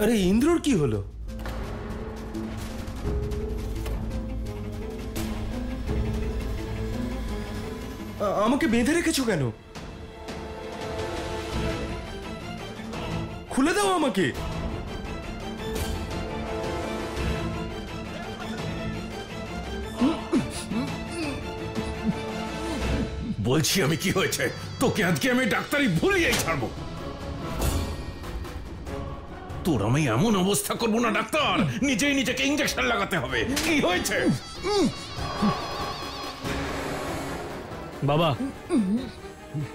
আরে ইন্দ্রর কি হলো? আমাকে বেঁধে রেখেছো কেন? খুলে দাও আমাকে। বলছি আমি কি হয়েছে, তোকে আজকে আমি ডাক্তারি ভুলিয়েই ছাড়বো। তোর আমি এমন অবস্থা করবো না ডাক্তার, নিজেই নিজেকে ইঞ্জেকশন লাগাতে হবে। কি হয়েছে? বাবা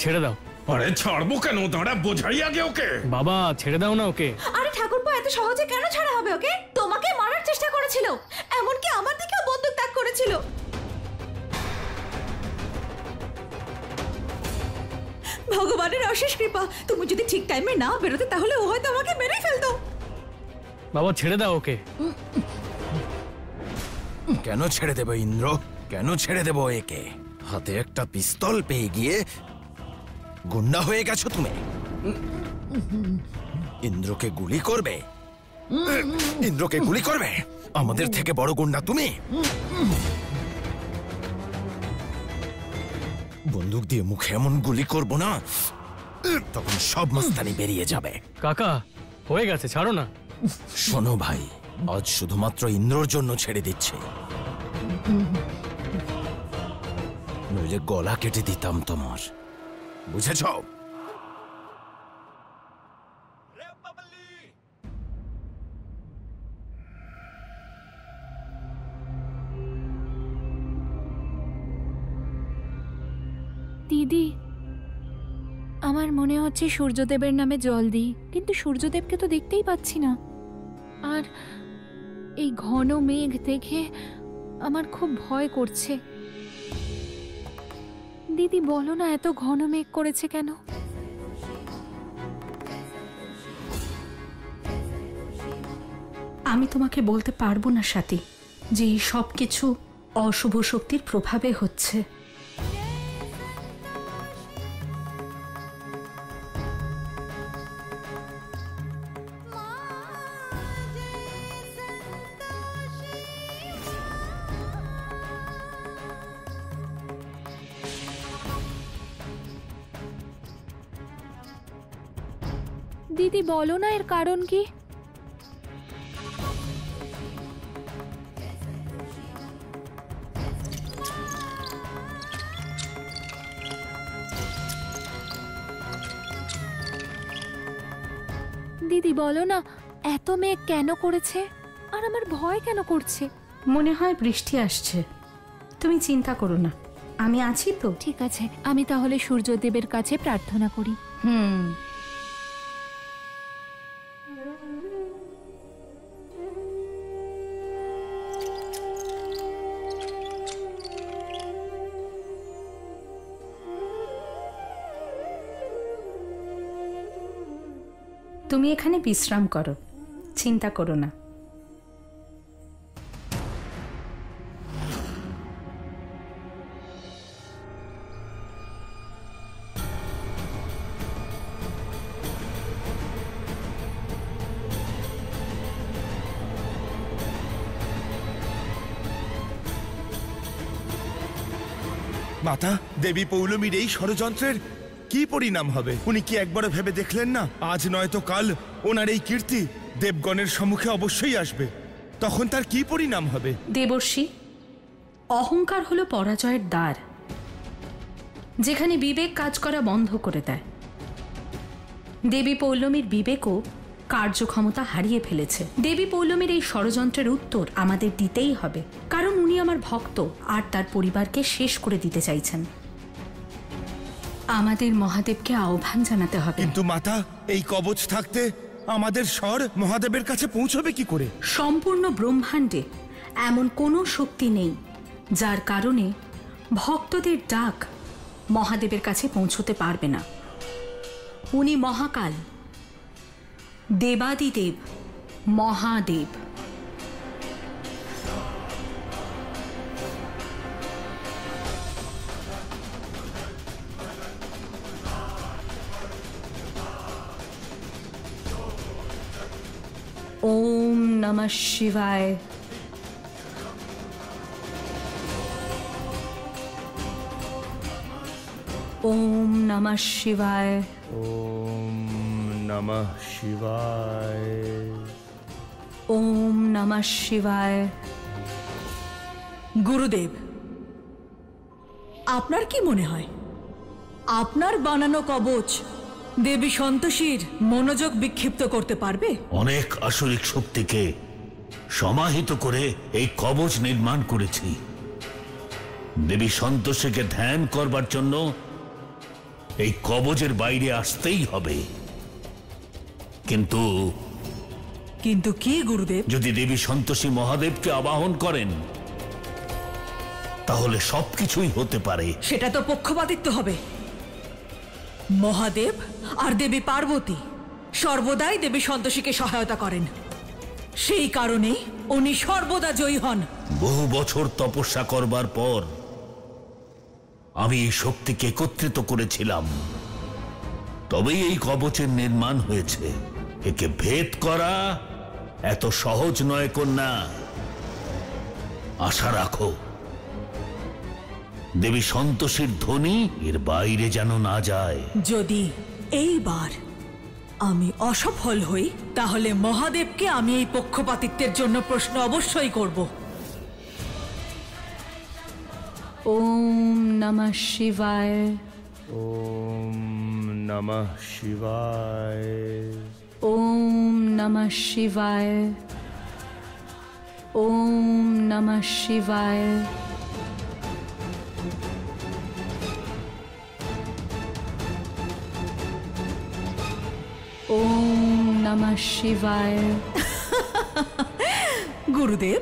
ছেড়ে দাও। আরে ছাড়বো কেন, দাঁড়া বোঝাই আগে ওকে। বাবা ছেড়ে দাও না ওকে। আরে ঠাকুরপো, এত সহজে কেন ছাড়া হবে ওকে? তোমাকে মারার চেষ্টা করেছিল, এমনকি আমার দিকেও বন্দুক তাক করেছিল। ভগবানের অশেষ কৃপা, তুমি যদি ঠিক টাইমে না বেরোতে তাহলে ও হয়তো আমাকে মেরে ফেলতো। বাবা ছেড়ে দাও ওকে। কেন ছেড়ে দেব ইন্দ্র, কেন ছেড়ে দেব একে? হাতে একটা পিস্তল পেয়ে গিয়ে গুন্ডা হয়ে গেছো তুমি। ইন্দ্রকে গুলি করবে? ইন্দ্রকে গুলি করবে? আমাদের থেকে বড় গুন্ডা তুমি। বন্দুক দিয়ে মুখে এমন গুলি করবো না, তখন সব মস্তানি বেরিয়ে যাবে। কাকা হয়ে গেছে, ছাড়ো না। শোনো ভাই, আজ শুধুমাত্র ইন্দ্রর জন্য ছেড়ে দিচ্ছে, নইলে গলা কেটে দিতাম তোমার, বুঝেছ? দিদি, আমার মনে হচ্ছে সূর্যদেবের নামে জল দিই, কিন্তু সূর্যদেবকে তো দেখতেই পাচ্ছি না। আর এই ঘন মেঘ দেখে আমার খুব ভয় করছে। দিদি বলো না, এত ঘন মেঘ করেছে কেন? আমি তোমাকে বলতে পারবো না স্বাতী, যে এই সব কিছু অশুভ শক্তির প্রভাবে হচ্ছে। দিদি বলো না, এর কারণ কি? দিদি বলো না, এত মেঘ কেন করেছে, আর আমার ভয় কেন করছে? মনে হয় বৃষ্টি আসছে, তুমি চিন্তা করো না, আমি আছি তো। ঠিক আছে, আমি তাহলে সূর্যদেবের কাছে প্রার্থনা করি। তুমি এখানে বিশ্রাম করো, চিন্তা করো না। মাতা, দেবী পৌলমীর এই ষড়যন্ত্রের কি পরিণাম হবে উনি কি একবারও ভেবে দেখলেন না? আজ নয়তো কাল ওনার এই কীর্তি দেবগণের সম্মুখে অবশ্যই আসবে, তখন তার কি পরিণাম হবে? দেবর্ষি, অহংকার হলো পরাজয়ের দ্বার, যেখানে বিবেক কাজ করা বন্ধ করে দেয়। দেবী পৌলমীর বিবেকও কার্যক্ষমতা হারিয়ে ফেলেছে। দেবী পৌলমীর এই ষড়যন্ত্রের উত্তর আমাদের দিতেই হবে, কারণ উনি আমার ভক্ত আর তার পরিবারকে শেষ করে দিতে চাইছেন। আমাদের মহাদেবকে আহ্বান জানাতে হবে। কিন্তু মাতা, এই কবচ থাকতে আমাদের স্বর মহাদেবের কাছে পৌঁছবে কি করে? সম্পূর্ণ ব্রহ্মাণ্ডে এমন কোনো শক্তি নেই যার কারণে ভক্তদের ডাক মহাদেবের কাছে পৌঁছতে পারবে না। উনি মহাকাল, দেবাদিদেব, মহাদেব। ওম নমঃ শিবায়। ওম নমঃ শিবায়। ওম নমঃ শিবায়। ওম নমঃ শিবায়। গুরুদেব, আপনার কি মনে হয় আপনার বানানো কবচ দেবী সন্তোষীর মনোযোগ বিক্ষিপ্ত করতে পারবে? অনেক আসরিক শক্তিকে সমাহিত করে এই কবচ নির্মাণ করেছি। দেবী সন্তোষীকে ধ্যান করবার জন্য এই কবচের বাইরে আসতেই হবে। কিন্তু কিন্তু কি গুরুদেব? যদি দেবী সন্তোষী মহাদেবকে আবাহন করেন তাহলে সবকিছুই হতে পারে। সেটা তো পক্ষপাতিত্ব হবে। মহাদেব আর দেবী পার্বতী সর্বদাই দেবী সন্তোষীকে সহায়তা করেন, সেই কারণে উনি সর্বদা জয়ী হন। বহু বছর তপস্যা করবার পর আমি এই শক্তিকে একত্রিত করেছিলাম, তবেই এই কবচের নির্মাণ হয়েছে। একে ভেদ করা এত সহজ নয় কন্যা। আশা রাখো দেবী সন্তোষীর ধ্বনি এর বাইরে যেন না যায়। যদি এইবার আমি অসফল হই তাহলে মহাদেবকে আমি এই পক্ষপাতিত্বের জন্য প্রশ্ন অবশ্যই করব। ওম নমঃ শিবায়। ওম নমঃ শিবায়। ওম নমঃ শিবায়। ওম নমঃ শিবায়। ওম নমঃ শিবায়। গুরুদেব,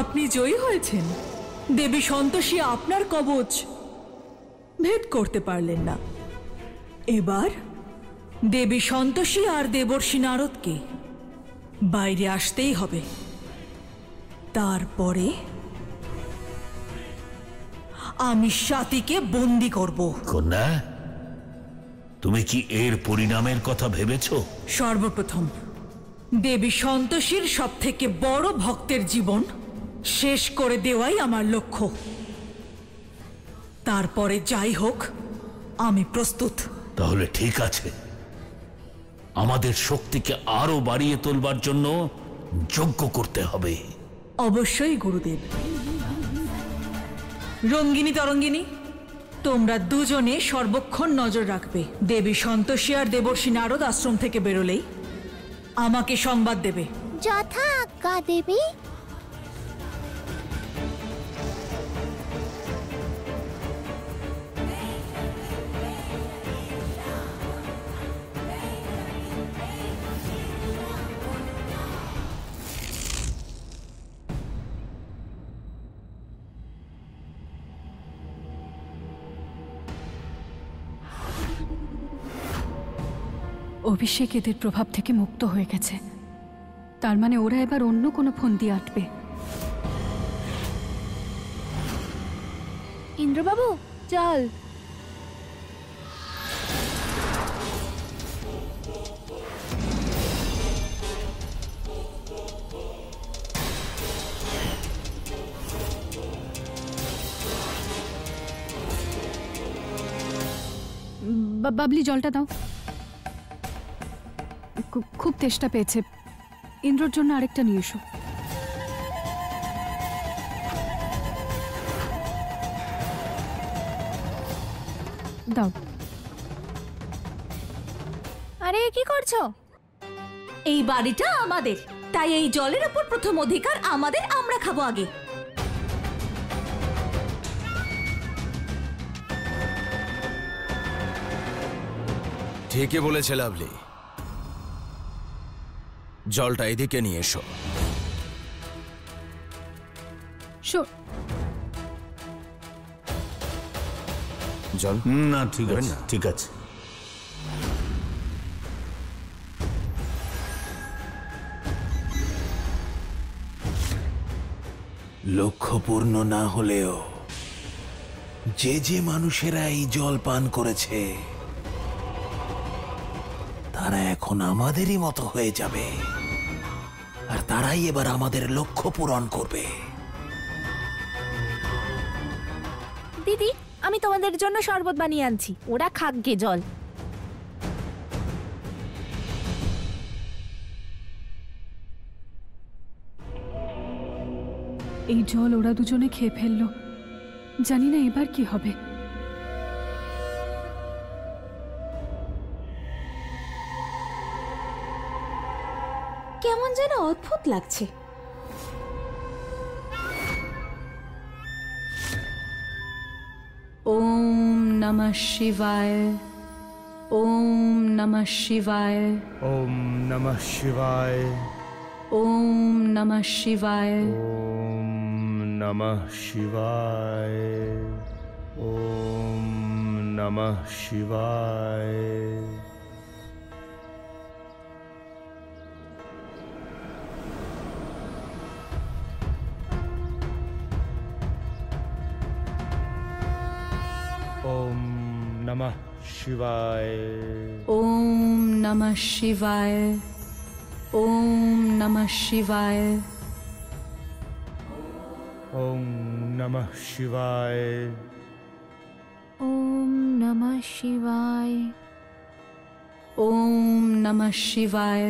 আপনি জয়ী হয়েছেন। দেবী সন্তোষী আপনার কবচ ভেদ করতে পারলেন না। এবার দেবী সন্তোষী আর দেবর্ষি নারদকে বাইরে আসতেই হবে। তারপরে আমি স্বাতীকে বন্দি করব। কন্যা, তুমি কি এর পরিণামের কথা ভেবেছো? সর্বপ্রথম দেবী সন্তোষীর সব থেকে বড় ভক্তের জীবন শেষ করে দেওয়াই আমার লক্ষ্য। তারপরে যাই হোক, আমি প্রস্তুত। তাহলে ঠিক আছে, আমাদের শক্তিকে আরো বাড়িয়ে তোলবার জন্য যজ্ঞ করতে হবে। অবশ্যই গুরুদেব। রঙ্গিনী তরঙ্গিনী, তোমরা দুজনে সর্বক্ষণ নজর রাখবে। দেবী সন্তোষী আর দেবর্ষি নারদ আশ্রম থেকে বেরোলেই আমাকে সংবাদ দেবে। যথা আজ্ঞা দেবী। অভিষেক এদের প্রভাব থেকে মুক্ত হয়ে গেছে, তার মানে ওরা এবার অন্য কোনো ফন্দি আঁটবে। ইন্দ্রবাবু, চল। বাবলি, জলটা দাও। খুব তেষ্টা পেয়েছে, ইন্দ্রর জন্য আরেকটা নিয়ে এসো। দাও। আরে কি করছো? এই বাড়িটা আমাদের, তাই এই জলের উপর প্রথম অধিকার আমাদের। আমরা খাবো আগে। ঠিকই বলেছে লাভলি। জলটা এদিকে নিয়ে এসো। জল না, ঠিক আছে, ঠিক আছে। লক্ষ্য পূর্ণ না হলেও যে যে মানুষেরা এই জল পান করেছে তারা এখন আমাদেরই মতো হয়ে যাবে। আর তারাই এবার আমাদের লক্ষ্য পূরণ করবে। দিদি, আমি তোমাদের জন্য শরবত বানিয়ে আনছি, ওরা খাক গে জল। এই জল ওরা দুজনে খেয়ে ফেললো, জানি না এবার কি হবে। কেমন যেন অদ্ভুত লাগছে। ওম নমঃ শিবায়, ওম নমঃ শিবায়, ওম নমঃ শিবায়, ওম নমঃ শিবায়, ওম নমঃ শিবায়, ওম নমঃ শিবায়। ওম নমঃ শিবায়, ওম নমঃ শিবায়, ওম নমঃ শিবায়, ওম নমঃ শিবায়, ওম নমঃ শিবায়, ওম নমঃ শিবায়,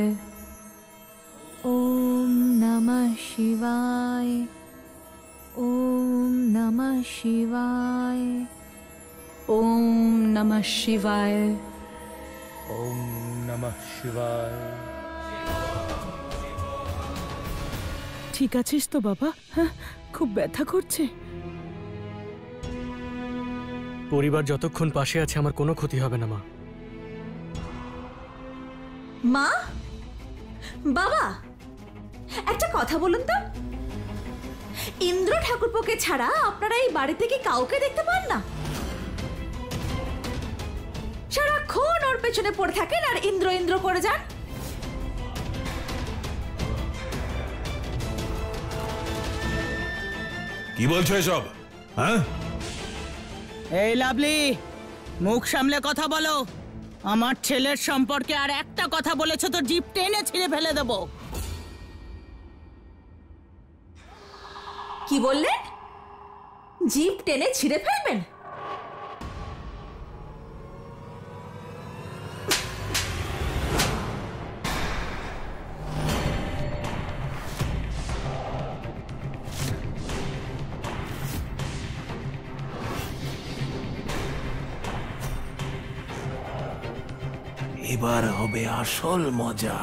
ওম নমঃ শিবায়, ওম নমঃ শিবায়, ওম নমঃ শিবায়, ওম নমঃ শিবায়। ঠিক আছিস তো বাবা? হ্যাঁ, খুব ব্যথা করছে। পরিবার যতক্ষণ পাশে আছে আমার কোনো ক্ষতি হবে না মা। মা, বাবা, একটা কথা বলুন তো, ইন্দ্র ঠাকুরপোকে ছাড়া আপনারা এই বাড়ি থেকে কাউকে দেখতে পান না? সারাক্ষণ ওর পেছনে পড়ে থাকেন আর ইন্দ্র ইন্দ্র করে যান। কি বলছো এসব? হ্যাঁ, এই লাভলি, মুখ সামলে কথা বলো। আমার ছেলের সম্পর্কে আর একটা কথা বলেছো তো জিভ টেনে ছিঁড়ে ফেলে দেবো। কি বললেন? জিভ টেনে ছিঁড়ে ফেলবেন? এবার হবে আসল মজা।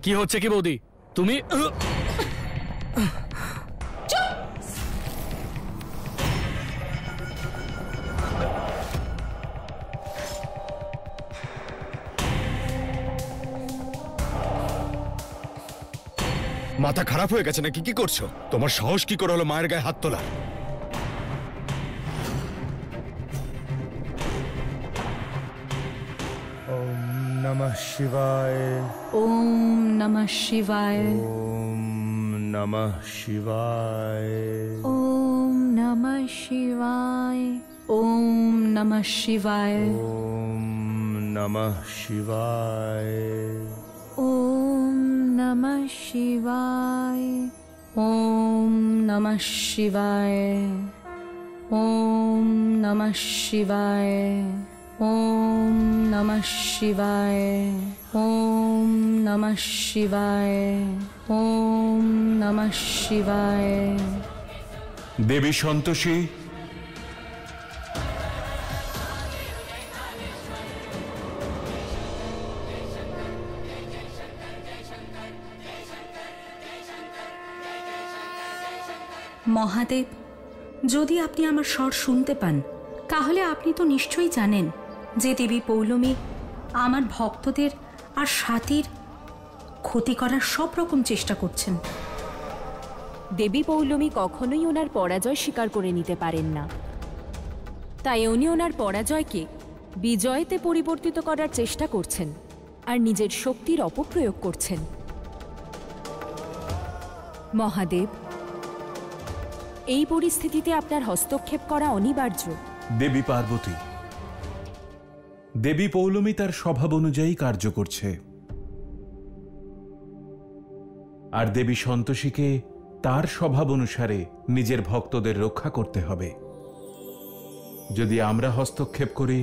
কি হচ্ছে কি বৌদি? তুমি মাথা খারাপ হয়ে গেছে নাকি? কি করছো? তোমার সাহস কি করে হলো মায়ের গায়ে হাত তোলা? ওম নমঃ শিবায়, ওম নমঃ শিবায়, ওম নমঃ শিবায়, ওম নমঃ শিবায়, ওম নমঃ শিবায়, ওম নমঃ শিবায়, ওম নমঃ শিবায়, ওম নমঃ শিবায়, ওম নমঃ শিবায়, ওম নমঃ শিবায়, ওম নমঃ শিবায়, ওম নমঃ শিবায়। দেবী সন্তোষী, মহাদেব, যদি আপনি আমার স্বর শুনতে পান তাহলে আপনি তো নিশ্চয়ই জানেন যে দেবী পৌলমী আমার ভক্তদের আর সাথীর ক্ষতি করার সব রকম চেষ্টা করছেন। দেবী পৌলমী কখনোই ওনার পরাজয় স্বীকার করে নিতে পারেন না, তাই উনি ওনার পরাজয়কে বিজয়তে পরিবর্তিত করার চেষ্টা করছেন আর নিজের শক্তির অপপ্রয়োগ করছেন। মহাদেব, এই পরিস্থিতিতে আপনার হস্তক্ষেপ করা অনিবার্য। দেবী পার্বতী, দেবী পৌলমী তার স্বভাব অনুযায়ী কার্য করছে। আর দেবী সন্তোষীকে তার স্বভাব অনুসারে নিজের ভক্তদের রক্ষা করতে হবে। যদি আমরা হস্তক্ষেপ করি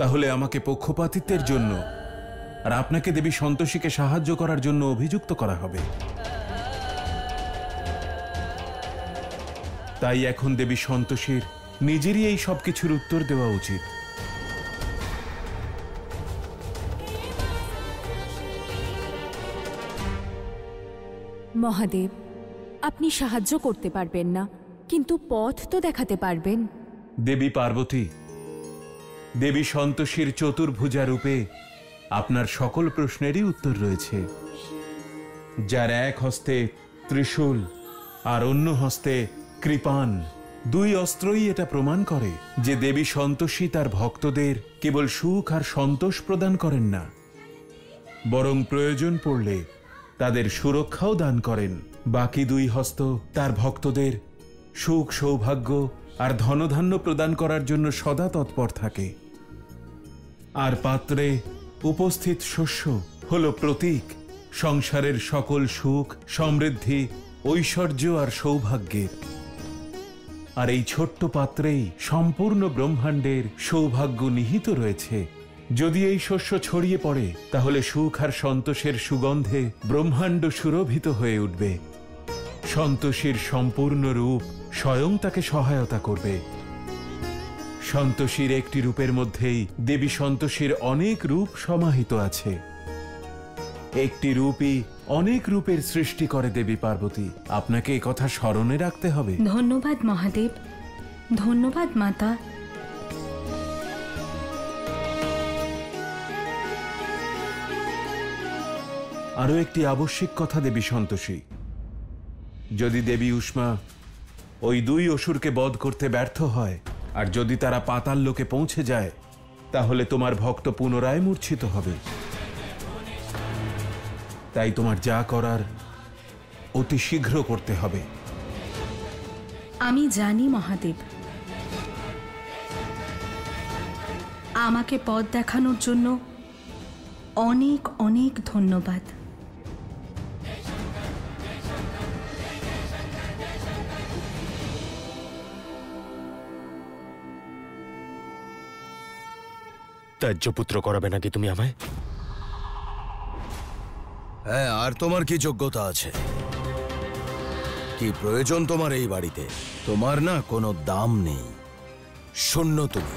তাহলে আমাকে পক্ষপাতিত্বের জন্য আর আপনাকে দেবী সন্তোষীকে সাহায্য করার জন্য অভিযুক্ত করা হবে। তাই এখন দেবী সন্তোষীর নিজেরই এই সব কিছুর উত্তর দেওয়া উচিত। মহাদেব, আপনি সাহায্য করতে পারবেন না, কিন্তু পথ তো দেখাতে পারবেন। দেবী পার্বতী, দেবী সন্তোষীর চতুর্ভুজা রূপে আপনার সকল প্রশ্নেরই উত্তর রয়েছে। যার এক হস্তে ত্রিশূল আর অন্য হস্তে কৃপাণ, দুই অস্ত্রই এটা প্রমাণ করে যে দেবী সন্তোষী তার ভক্তদের কেবল সুখ আর সন্তোষ প্রদান করেন না, বরং প্রয়োজন পড়লে তাদের সুরক্ষাও দান করেন। বাকি দুই হস্ত তার ভক্তদের সুখ, সৌভাগ্য আর ধনধান্য প্রদান করার জন্য সদা তৎপর থাকে। আর পাত্রে উপস্থিত শস্য হল প্রতীক সংসারের সকল সুখ, সমৃদ্ধি, ঐশ্বর্য আর সৌভাগ্যের। আর এই ছোট্ট পাত্রেই সম্পূর্ণ ব্রহ্মাণ্ডের সৌভাগ্য নিহিত রয়েছে। যদি এই শস্য ছড়িয়ে পড়ে তাহলে সুখ আর সন্তোষের সুগন্ধে ব্রহ্মাণ্ড সুরভিত হয়ে উঠবে। সন্তোষীর সম্পূর্ণ রূপ স্বয়ং তাকে সহায়তা করবে। সন্তোষীর একটি রূপের মধ্যেই দেবী সন্তোষীর অনেক রূপ সমাহিত আছে। একটি রূপই অনেক রূপের সৃষ্টি করে দেবী পার্বতী। আপনাকে এই কথা স্মরণে রাখতে হবে। ধন্যবাদ মহাদেব, ধন্যবাদ মাতা। আরও একটি আবশ্যিক কথা দেবী সন্তোষী, যদি দেবী উষ্মা ওই দুই অসুরকে বধ করতে ব্যর্থ হয় আর যদি তারা পাতাল লোকে পৌঁছে যায় তাহলে তোমার ভক্ত পুনরায় মূর্ছিত হবে। তাই তোমার যা করার অতি শীঘ্র করতে হবে। আমি জানি মহাদেব। আমাকে পথ দেখানোর জন্য অনেক অনেক ধন্যবাদ। ত্যায্য পুত্র করাবে নাকি তুমি আমায়? হ্যাঁ, আর তোমার কি যোগ্যতা আছে? কি প্রয়োজন তোমার এই বাড়িতে? তোমার না কোনো দাম নেই, শূন্য তুমি।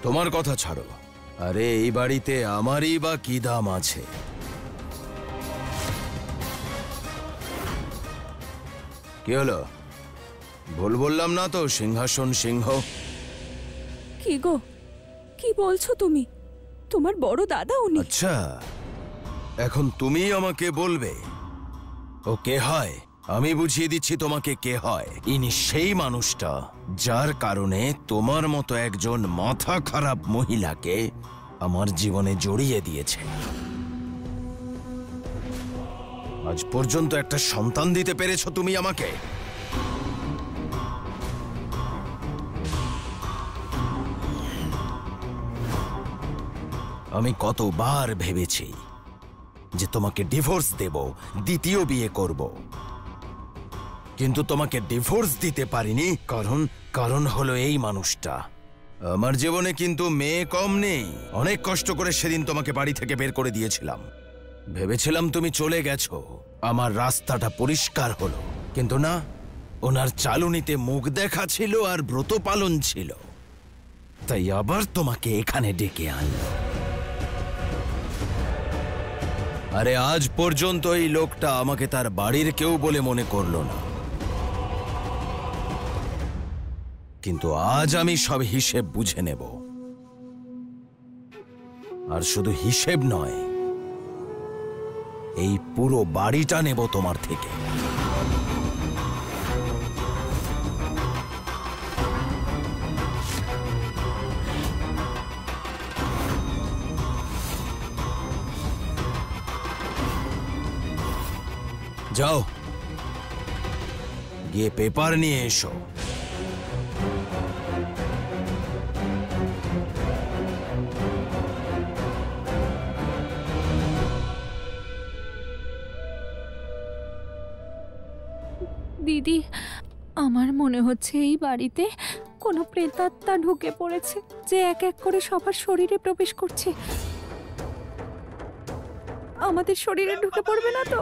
তোমার কথা ছাড়ো, আরে এই বাড়িতে আমারই বা কি দাম আছে? কি হলো, ভুল বললাম না তো? সিংহাসন সিংহ। কি গো, কি বলছো তুমি? তোমার বড় দাদা উনি। আচ্ছা, এখন তুমি আমাকে বলবে ও কে হয়? আমি বুঝিয়ে দিচ্ছি তোমাকে কে হয়। ইনি সেই মানুষটা যার কারণে তোমার মতো একজন মাথা খারাপ মহিলাকে আমার জীবনে জড়িয়ে দিয়েছে। আজ পর্যন্ত একটা সন্তান দিতে পেরেছো তুমি আমাকে? আমি কতবার ভেবেছি যে তোমাকে ডিভোর্স দেব, দ্বিতীয় বিয়ে করব, কিন্তু তোমাকে ডিভোর্স দিতে পারিনি। কারণ হলো এই মানুষটা। আমার জীবনে কিন্তু মেয়ে কম নেই। অনেক কষ্ট করে সেদিন তোমাকে বাড়ি থেকে বের করে দিয়েছিলাম। ভেবেছিলাম তুমি চলে গেছো, আমার রাস্তাটা পরিষ্কার হলো, কিন্তু না, ওনার চালুনিতে মুখ দেখা ছিল আর ব্রত পালন ছিল। তাই আবার তোমাকে এখানে ডেকে আনলো। আরে আজ পর্যন্ত এই লোকটা আমাকে তার বাড়ির কেউ বলে মনে করলো না, কিন্তু আজ আমি সব হিসেব বুঝে নেব। আর শুধু হিসেব নয়, এই পুরো বাড়িটা নেব তোমার থেকে। যাও, গিয়ে পেপার নিয়ে এসো। দিদি, আমার মনে হচ্ছে এই বাড়িতে কোনো প্রেতাত্মা ঢুকে পড়েছে, যে এক এক করে সবার শরীরে প্রবেশ করছে। আমাদের শরীরে ঢুকে পড়বে না তো?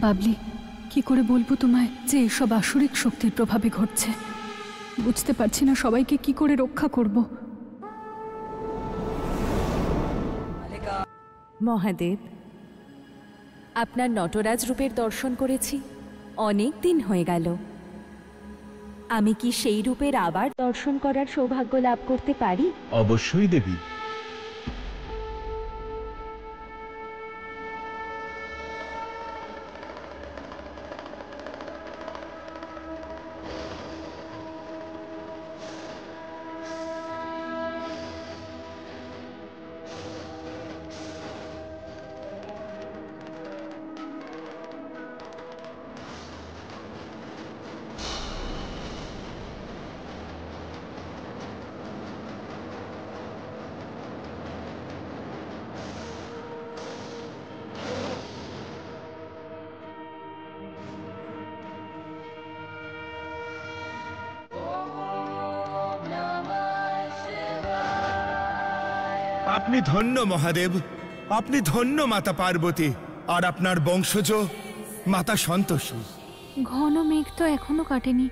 বাবলি, কি করে বলবো তোমায় যে এসব আসরিক শক্তির প্রভাবে ঘটছে? বুঝতে পারছি না সবাইকে কি করে রক্ষা করব। মহাদেব, আপনার নটরাজ রূপের দর্শন করেছি, অনেক দিন হয়ে গেল। আমি কি সেই রূপের আবার দর্শন করার সৌভাগ্য লাভ করতে পারি? অবশ্যই দেবী। আপনি ধন্য মহাদেব, আপনি ধন্য মাতা পার্বতী, আর আপনার বংশজ মাতা সন্তোষী। ঘন মেঘ তো এখনো কাটেনি,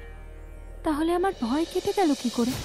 তাহলে আমার ভয় কেটে গেল কি করে?